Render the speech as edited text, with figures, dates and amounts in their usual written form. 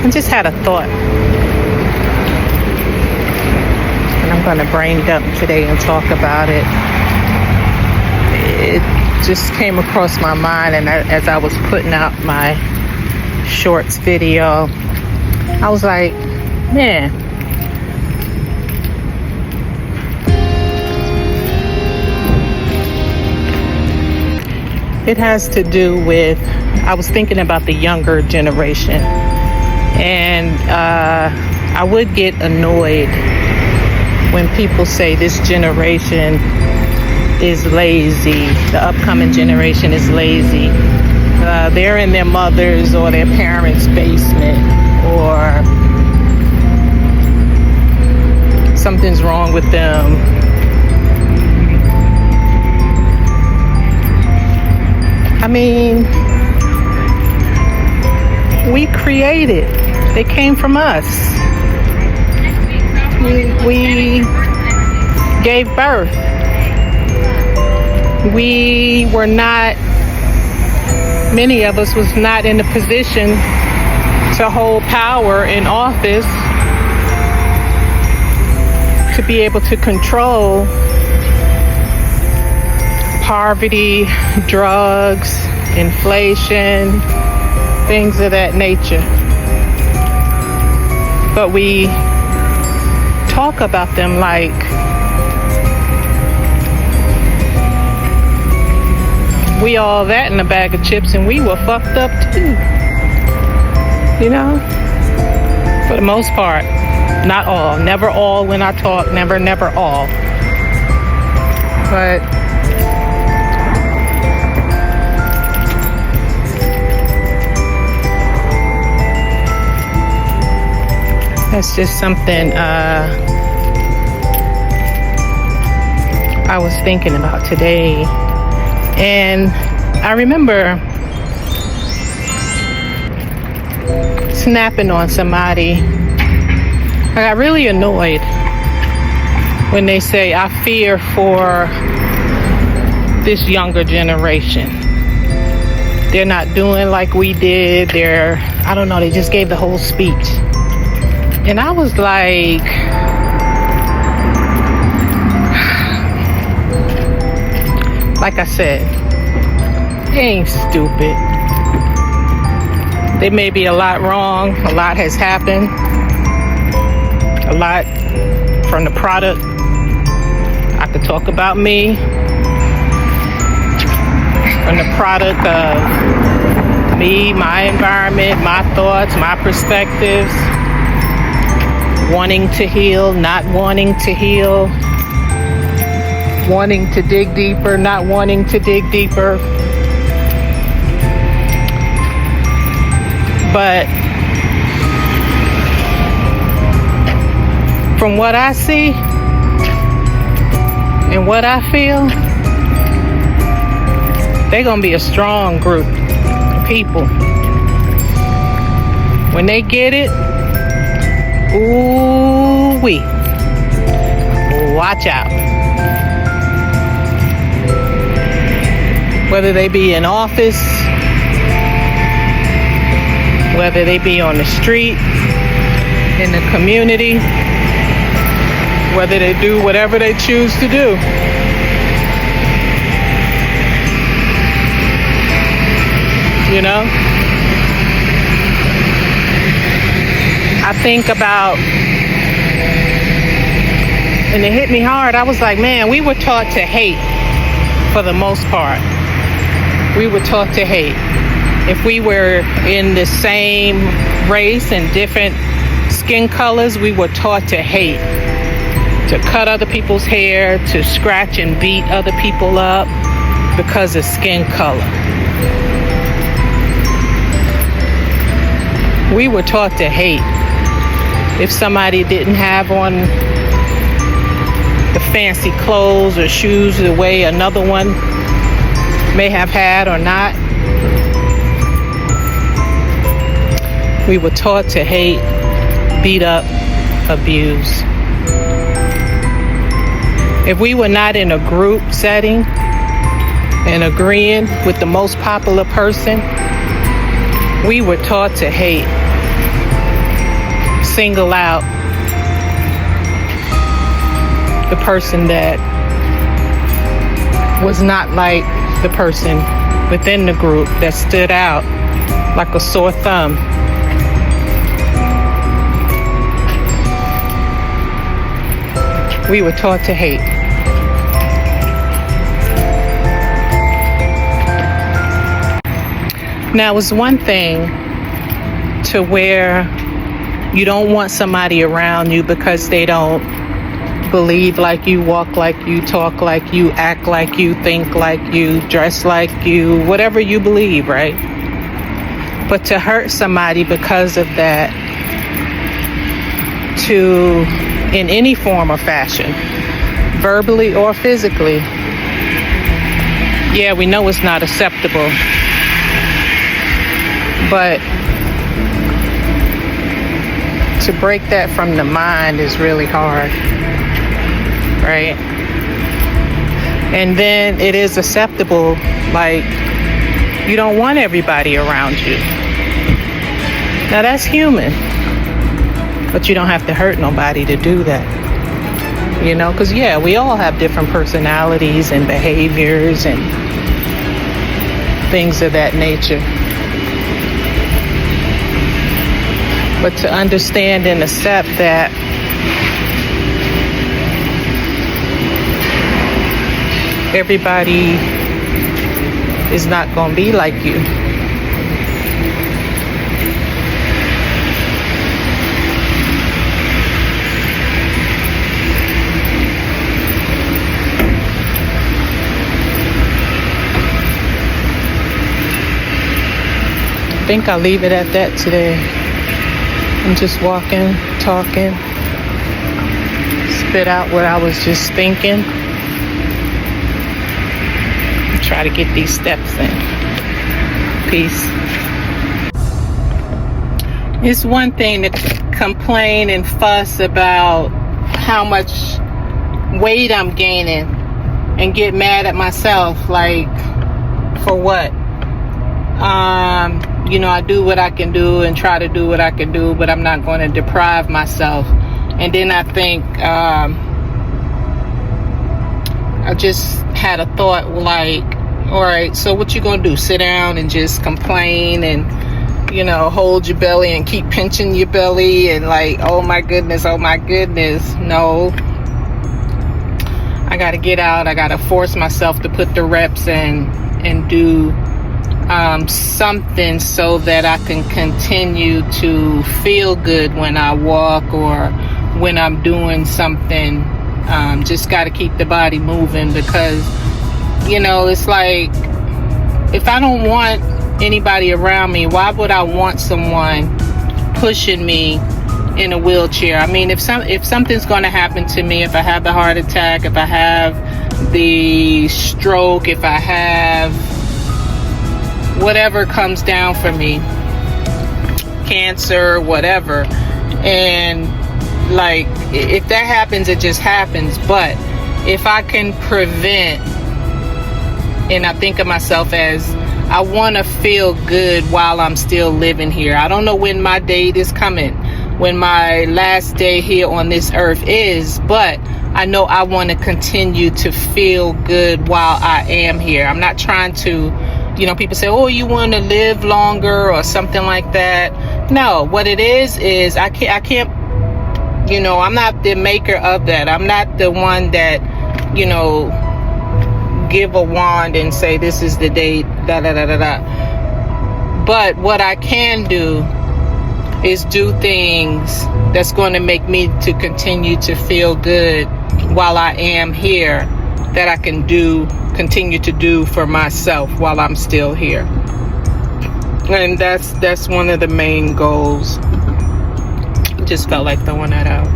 I just had a thought. And I'm going to brain dump today and talk about it. It just came across my mind, and as I was putting out my shorts video, I was like, man, it has to do with, I was thinking about the younger generation, and I would get annoyed when people say this generation is lazy, the upcoming generation is lazy. They're in their mother's or their parents' basement, or something's wrong with them. I mean, we created. They came from us. We gave birth. We were not, many of us was not in a position to hold power in office, to be able to control poverty, drugs, inflation, things of that nature. But we talk about them like we all that in a bag of chips, and we were fucked up too. You know? For the most part. Not all. Never all when I talk. Never all. But that's just something I was thinking about today. And I remember snapping on somebody. I got really annoyed when they say, I fear for this younger generation. They're not doing like we did. I don't know, they just gave the whole speech. And I was like, I said, they ain't stupid. They may be a lot wrong. A lot has happened. A lot from the product. I could talk about me. From the product of me, my environment, my thoughts, my perspectives. Wanting to heal, not wanting to heal. Wanting to dig deeper, not wanting to dig deeper. But from what I see and what I feel, they're gonna be a strong group of people. When they get it, ooh-wee, watch out. Whether they be in office, whether they be on the street, in the community, whether they do whatever they choose to do. You know? I think about, and it hit me hard, I was like, man, we were taught to hate for the most part. We were taught to hate. If we were in the same race and different skin colors, we were taught to hate. To cut other people's hair, to scratch and beat other people up because of skin color. We were taught to hate. If somebody didn't have on the fancy clothes or shoes the way another one may have had or not. We were taught to hate, beat up, abuse. If we were not in a group setting and agreeing with the most popular person, we were taught to hate. single out the person that was not like the person within the group that stood out like a sore thumb. We were taught to hate. Now, it's one thing to where you don't want somebody around you because they don't believe like you, walk like you, talk like you, act like you, think like you, dress like you, whatever you believe, right? But to hurt somebody because of that, in any form or fashion, verbally or physically, yeah, we know it's not acceptable. But to break that from the mind is really hard, right? And then it is acceptable, like, you don't want everybody around you. Now, that's human, but you don't have to hurt nobody to do that, you know? Because, yeah, we all have different personalities and behaviors and things of that nature. But to understand and accept that everybody is not going to be like you. I think I'll leave it at that today. I'm just walking, talking, spit out what I was just thinking. Try to get these steps in. Peace. It's one thing to complain and fuss about how much weight I'm gaining and get mad at myself, like, for what? You know, I do what I can do and try to do what I can do, but I'm not going to deprive myself. And then I think, I just had a thought like, all right, so what you gonna do? Sit down and just complain and, you know, hold your belly and keep pinching your belly and like, oh my goodness. No, I gotta get out. I gotta force myself to put the reps in and do something so that I can continue to feel good when I walk or when I'm doing something. Just got to keep the body moving because, you know, it's like, if I don't want anybody around me, why would I want someone pushing me in a wheelchair? I mean, if something's going to happen to me, if I have the heart attack, if I have the stroke, if I have whatever comes down for me, cancer, whatever, and like, if that happens, it just happens. But if I can prevent, and I think of myself as, I want to feel good while I'm still living here. I don't know when my date is coming, when my last day here on this earth is, but I know I want to continue to feel good while I am here. I'm not trying to, you know, people say, oh, you want to live longer or something like that. No, what it is I can't, you know, I'm not the maker of that. I'm not the one that, you know, give a wand and say, this is the date, da da da da da. But what I can do is do things that's going to make me to continue to feel good while I am here, that I can continue to do for myself while I'm still here. And that's one of the main goals. Just felt like throwing that out.